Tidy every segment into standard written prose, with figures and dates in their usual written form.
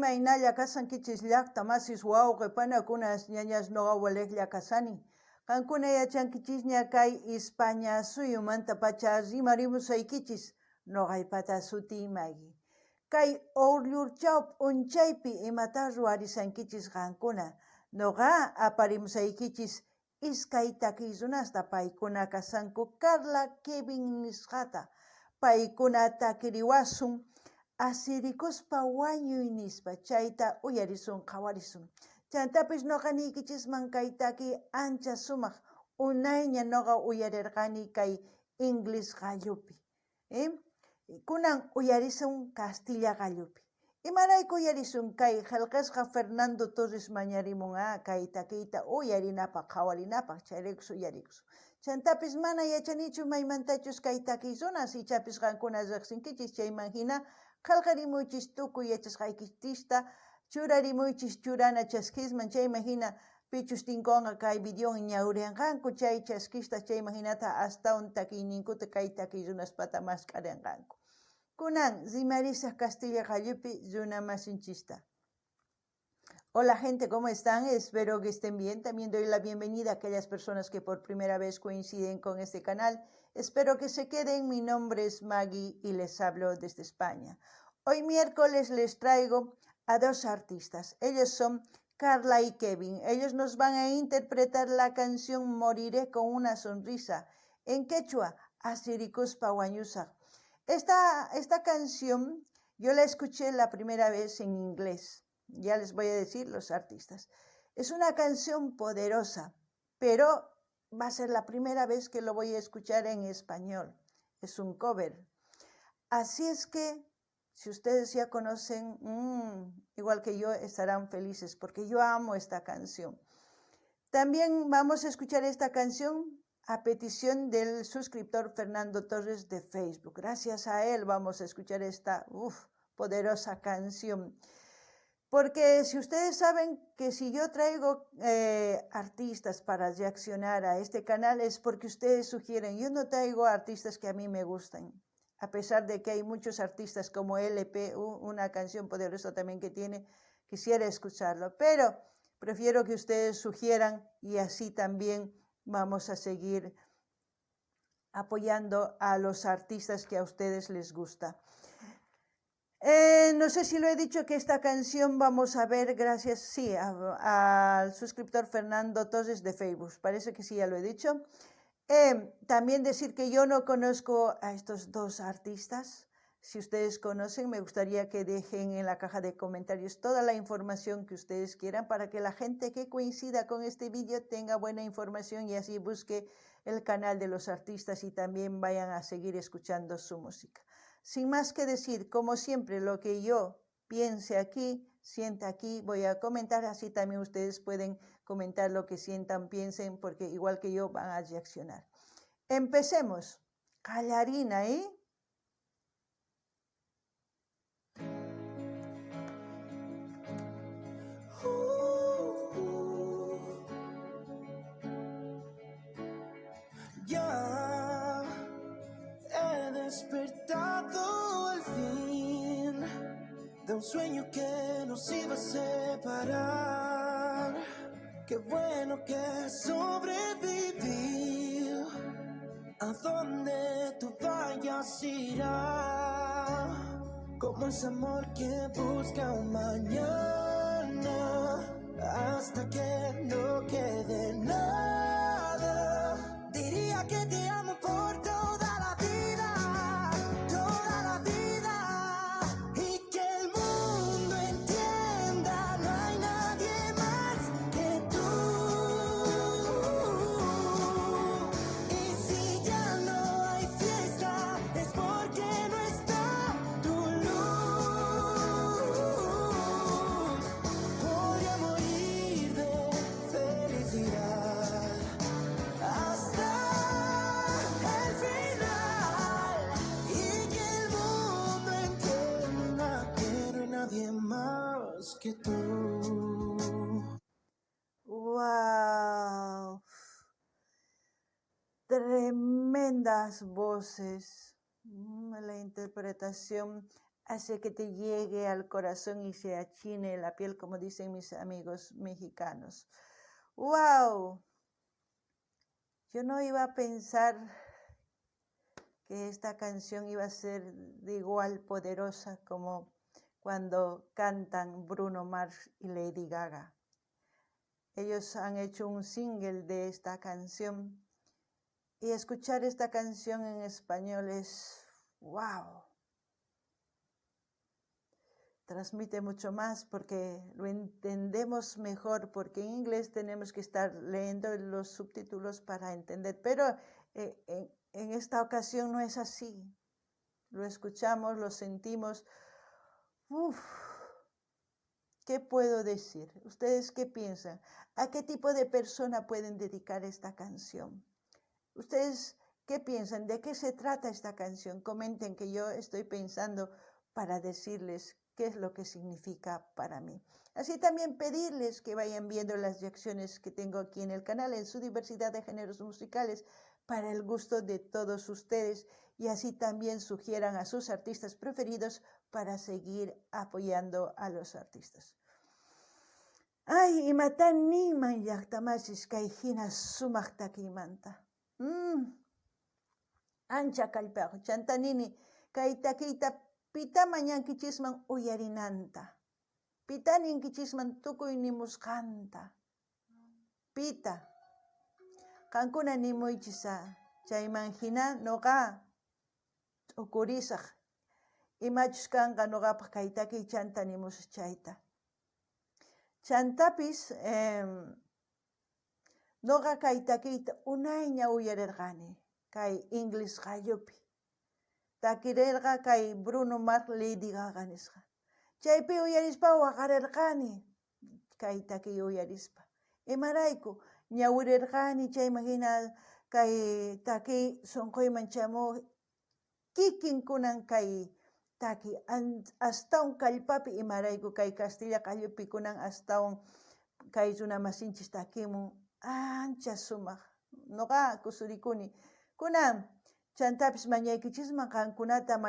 imaynalla kasankichis llaqta masis wawqipanakunas ñañas noqa waleqlla kasani. Qankuna yachankichisña kay España suyumanta pacha rimarimusaykichis noqaypata sutiymagi. Kay Ollurchawp p'unchaypi imata ruwarisankichis qankuna. Noqa aparimusaykichis iskay takiykunasta paykuna kasanku Carla Kevin nisqata. Paykuna takiriwasun asirikuspa wañuy nispa chayta uyarisun qhawarisun. Chantapis noqa niykichisman kay taki ancha sumaq unayña noqa uyarirqani kay Inglés qallupi. Kunan uyarisun Castilla qallupi. Imarayku uyarisun kay qillqisqa Fernando Torres mañarimun kay takiyta uyarinapaq qhawarinapaq chayrikus uyarikus. Chantapis mana yachanichu maymantachus kay takiysunas ichapis qankuna riqsinkichis chayman hina qillqarimuychis tukuy yachasqaykitista churarimuychis churana chaskisman chayman hina pichus tinkunqa kay videowan ñawrianqanku chay chaskista chayman hinata astawan takiyninkuta kay takiyrunaspata masqarinqanku. Kunan rimarisaq Castilla qallupi runa masinchista. Hola gente, ¿cómo están? Espero que estén bien. También doy la bienvenida a aquellas personas que por primera vez coinciden con este canal. Espero que se queden. Mi nombre es Maggie y les hablo desde España. Hoy miércoles les traigo a dos artistas. Ellos son Carla y Kevin. Ellos nos van a interpretar la canción Moriré con una sonrisa. En quechua, Asirikuspa Wañusaq. Esta canción yo la escuché la primera vez en inglés. Ya les voy a decir los artistas. Es una canción poderosa, pero va a ser la primera vez que lo voy a escuchar en español. Es un cover. Así es que, si ustedes ya conocen, igual que yo, estarán felices porque yo amo esta canción. También vamos a escuchar esta canción a petición del suscriptor Fernando Torres de Facebook. Gracias a él vamos a escuchar esta poderosa canción. Porque si ustedes saben que si yo traigo artistas para reaccionar a este canal es porque ustedes sugieren. Yo no traigo artistas que a mí me gustan. A pesar de que hay muchos artistas como LP, una canción poderosa también que tiene, quisiera escucharlo. Pero prefiero que ustedes sugieran y así también vamos a seguir apoyando a los artistas que a ustedes les gusta. No sé si lo he dicho que esta canción vamos a ver gracias, sí, al suscriptor Fernando Torres de Facebook. Parece que sí, ya lo he dicho. También decir que yo no conozco a estos dos artistas. Si ustedes conocen, me gustaría que dejen en la caja de comentarios toda la información que ustedes quieran para que la gente que coincida con este vídeo tenga buena información y así busque el canal de los artistas y también vayan a seguir escuchando su música. Sin más que decir, como siempre, lo que yo piense aquí, sienta aquí, voy a comentar, así también ustedes pueden comentar lo que sientan, piensen, porque igual que yo van a reaccionar. Empecemos. Callarina, ¿eh? Ya he despertado al fin de un sueño que nos iba a separar. Qué bueno que sobreviví. A donde tú vayas irá. Como ese amor que busca un mañana hasta que no quede nada. Diría que te amo por toda la vida, y que el mundo entienda, no hay nadie más que tú. Y si ya no hay fiesta, es porque no está tu luz. Podría morir de felicidad hasta el final, y que el mundo entienda que no hay nadie más que tú. ¡Wow! Tremendas voces. La interpretación hace que te llegue al corazón y se achine la piel, como dicen mis amigos mexicanos. ¡Wow! Yo no iba a pensar que esta canción iba a ser de igual poderosa como cuando cantan Bruno Mars y Lady Gaga. Ellos han hecho un single de esta canción y escuchar esta canción en español es wow. Transmite mucho más porque lo entendemos mejor, porque en inglés tenemos que estar leyendo los subtítulos para entender, pero en esta ocasión no es así. Lo escuchamos, lo sentimos. Uf, ¿qué puedo decir? ¿Ustedes qué piensan? ¿A qué tipo de persona pueden dedicar esta canción? ¿Ustedes qué piensan? ¿De qué se trata esta canción? Comenten, que yo estoy pensando para decirles qué es lo que significa para mí. Así también pedirles que vayan viendo las reacciones que tengo aquí en el canal en su diversidad de géneros musicales para el gusto de todos ustedes, y así también sugieran a sus artistas preferidos para seguir apoyando a los artistas. Ay, imatan niman llaqtamasis kay hina sumaq takiymanta. Ancha kallpaq chantanini kay takiyta pita mañankichisman uyarinanta, pita ninkichisman tukuy nimusqanta, pita qankuna nimuychisa, chayman hina noqa ukurisaq imachus kanqa noqapaq kay takiy chanta nimusaq chayta. Chantapis noqa kay takiyta unayña uyarirqani kay English qayupi. Takirirqa kay Bruno Mars Lady Gaga nisqa. Chaypi uyarispa waqarirqani kay takiy uyarispa. Imarayku ñawirirqani chayman hina kay takiy sunquyman chamuq kikin kunan kay takiy astawan kallpapi imarayku kay Castilla qayupi kunan astawan kay runa masinchis takimun ancha sumaq. Noqa kusurikuni. Kunan chantapis mañaykichisman qankunata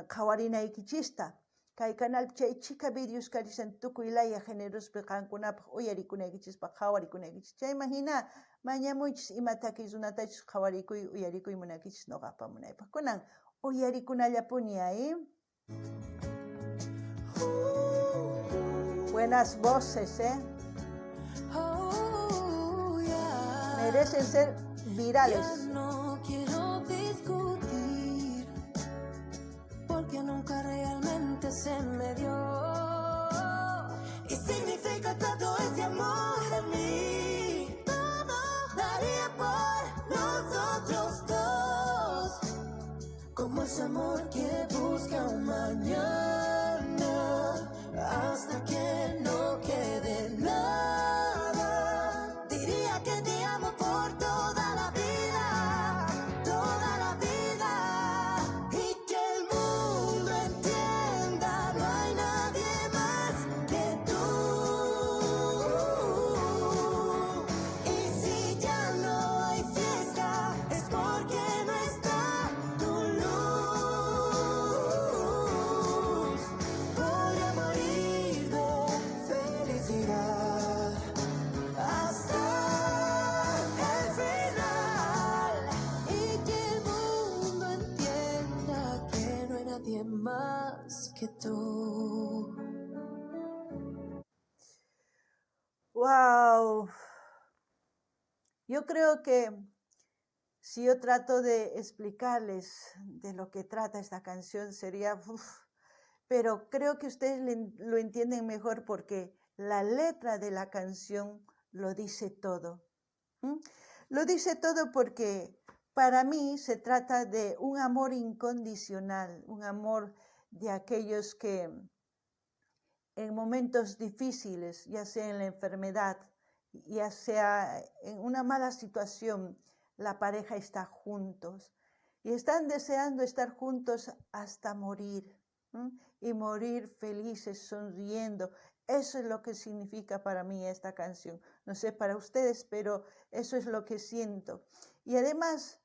qhawarinaykichista kay canal chay chika videos karisan tukuy laya generospi qankunapaq uyarikunaykichista qhawarikunaykichispa. Chayman hina mañamuychis ima takiy runatachus qhawarikuy uyarikuy munaykichis noqapa munaypaq. Kunan uyarikunallapuni ahí. Buenas voces, merecen ser virales. Ya no quiero discutir, porque nunca realmente se me dio. Y significa todo ese amor en mí. Todo daría por nosotros dos, como ese amor que busca un mañana, hasta que no quede nada. Diría que te amo por toda la vida, y que el mundo entienda, no hay nadie más que tú. Y si ya no hay fiesta, es porque no está tu luz. Podría morir de felicidad hasta el final, y que el mundo entienda que no hay nadie más que tú. Wow. Yo creo que si yo trato de explicarles de lo que trata esta canción sería, pero creo que ustedes lo entienden mejor porque la letra de la canción lo dice todo. Lo dice todo porque para mí se trata de un amor incondicional, un amor de aquellos que en momentos difíciles, ya sea en la enfermedad, ya sea en una mala situación, la pareja está juntos y están deseando estar juntos hasta morir, y morir felices, sonriendo. Eso es lo que significa para mí esta canción. No sé para ustedes, pero eso es lo que siento. Y además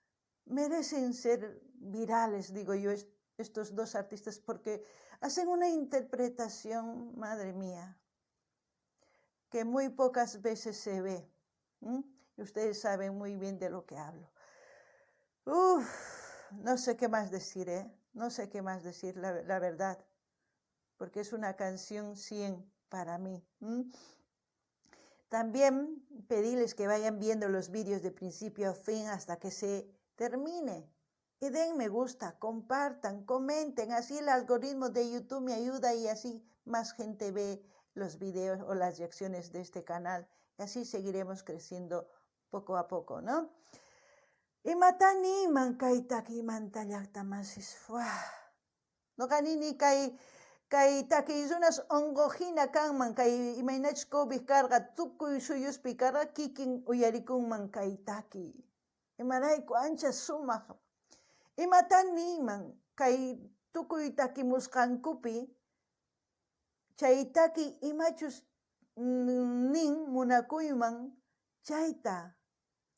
merecen ser virales, digo yo, estos dos artistas, porque hacen una interpretación, madre mía, que muy pocas veces se ve. Y ustedes saben muy bien de lo que hablo. No sé qué más decir, no sé qué más decir, la verdad, porque es una canción 100 para mí. También pedirles que vayan viendo los vídeos de principio a fin hasta que se termine. Y den me gusta, compartan, comenten, así el algoritmo de YouTube me ayuda y así más gente ve los videos o las reacciones de este canal. Y así seguiremos creciendo poco a poco, ¿no? Imataniman kaytakiymanta llaqtamasis. No ganini kay takiyunas onqojina kanman kay imaynachus qhubis karqa tukuy suyuspi karqa kikin uyarikunman kay taki. Imarayku ancha sumaq. Imataniman kay tukuy takimusqankupi chay taki imachus nin munakuyman chayta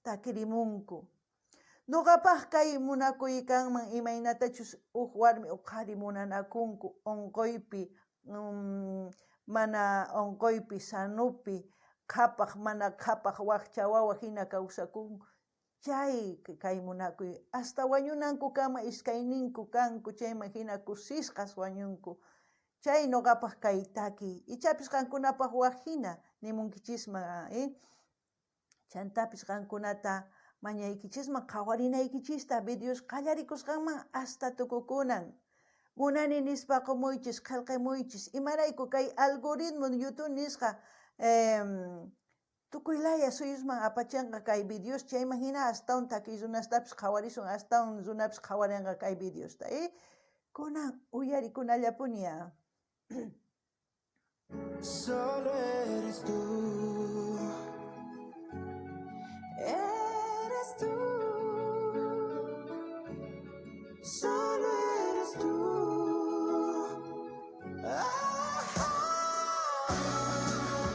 takirimunku. Nuqapaq kay munakuykanman imaynatachus huk warmi uqhari munanakunku onquypi mana onquypi sanupi qhapaq mana qhapaq waqcha wawa hina kawsakunku chay kay munakuy hasta wañunanku kama iskayninku kanku chayman hina kusisqas wañunku chay nuqapaq kay taki ichapis qankunapaq waq hina nimunkichisman chantapis qankunata mañaykichisman qhawarinaykichista videos qallarikusqanman hasta tukukunan munani nispa qumuychis qillqimuychis imarayku kay algoritmo YouTube nisqa tukuylaya suyusman apachanqa kay videos chayman hina astawan takiyunastapis qhawarisun astawan runapis qhawarinqa kay videosta kunan uyarikunallapuña. Solo eres tú. Eres tú, solo eres tú.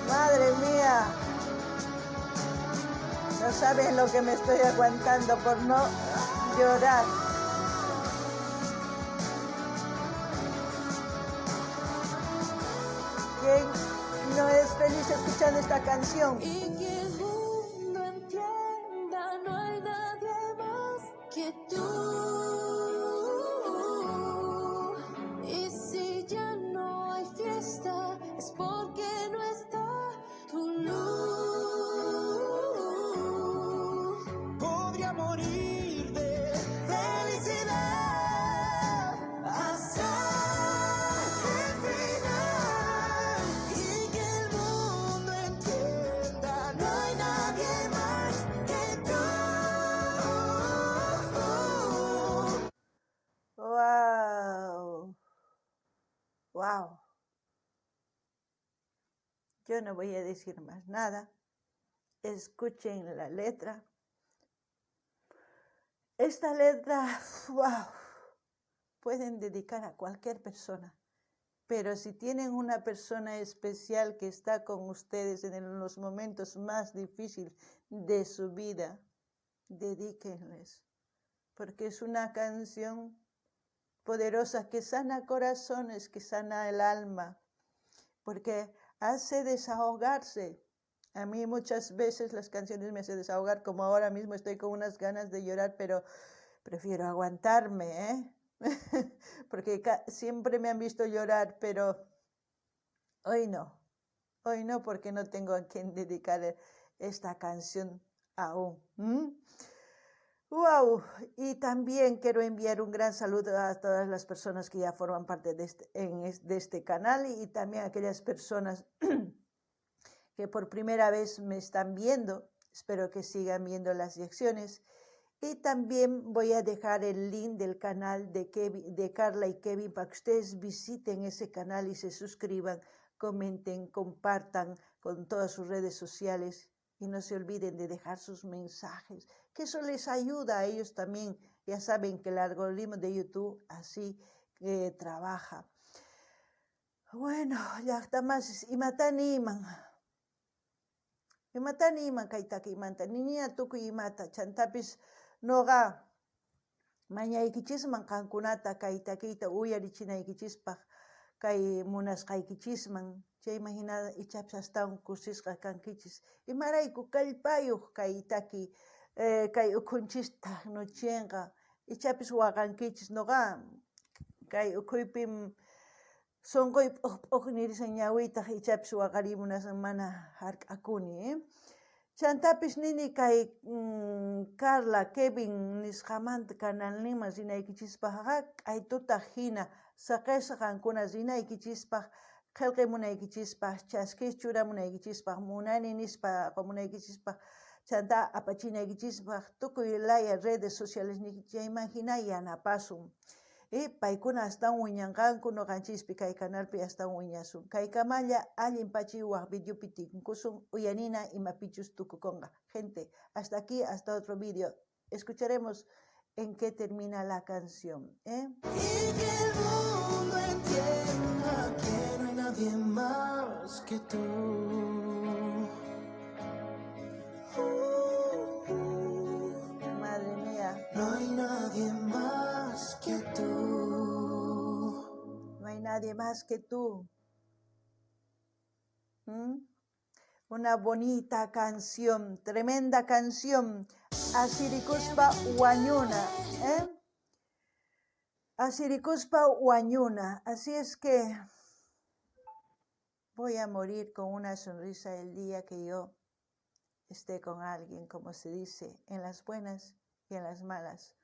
Madre mía, no sabes lo que me estoy aguantando por no llorar. ¿Quién no es feliz escuchando esta canción? Que tú, y si ya no hay fiesta es porque no está tu luz. Podría morir de felicidad hasta el final y que el mundo entienda no hay nadie más que tú. Wow. Yo no voy a decir más nada. Escuchen la letra. Esta letra, wow, pueden dedicar a cualquier persona. Pero si tienen una persona especial que está con ustedes en los momentos más difíciles de su vida, dedíquenles. Porque es una canción poderosa que sana corazones, que sana el alma, porque hace desahogarse. A mí muchas veces las canciones me hacen desahogar, como ahora mismo estoy con unas ganas de llorar, pero prefiero aguantarme, porque siempre me han visto llorar, pero hoy no, porque no tengo a quien dedicar esta canción aún. Wow, y también quiero enviar un gran saludo a todas las personas que ya forman parte de este canal y también a aquellas personas que por primera vez me están viendo. Espero que sigan viendo las reacciones. Y también voy a dejar el link del canal de Carla y Kevin para que ustedes visiten ese canal y se suscriban, comenten, compartan con todas sus redes sociales. Y no se olviden de dejar sus mensajes, que eso les ayuda a ellos también. Ya saben que el algoritmo de YouTube así trabaja. Bueno, ya está más. Imataniman kaytakiymanta. Niña tukuy imata. Chantapis noqa mañaykichisman qankunata kaytakiyta uyarichinaykichispaq kay munasqaykichisman, chay imaginada ichapas astawan kusisqa kankichis. Imarayku kallpayuq kay taki kay ukhunchista nuchenqa, ichapis waqankichis noqa kay ukhuypim sunquy p'uq nirisan ñawiytaq ichapis waqarimunasan mana hark'akuni. Chantapis nini kay Carla, Kevin nisqamanta canalninman rinaykichispaqqa k'aytutaq hina saqesqa qankuna rinaykichispaq qillqimunaykichispaq chaskis churamunaykichispaq munani nispa qamunaykichispaq chanta apachinaykichispaq tukuy laya redes sociales chayman hina yanapasun. Paykuna astawan wiñanqanku nuqanchispi kay canalpi astawan wiñasun. Kaykamalla allin pachiwaq videopi tinkusun uyanina imapichus tukukunqa. Gente, hasta aquí, hasta otro video. Escucharemos en qué termina la canción. Y que el mundo entienda que no hay nadie más que tú. Madre mía. No hay nadie más que tú. No hay nadie más que tú. Una bonita canción, tremenda canción. Asirikuspa Wañuna, Asirikuspa Wañuna. Así es que voy a morir con una sonrisa el día que yo esté con alguien, como se dice, en las buenas y en las malas.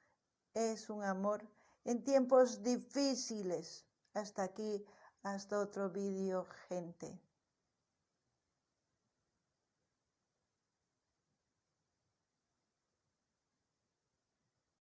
Es un amor en tiempos difíciles. Hasta aquí, hasta otro video, gente.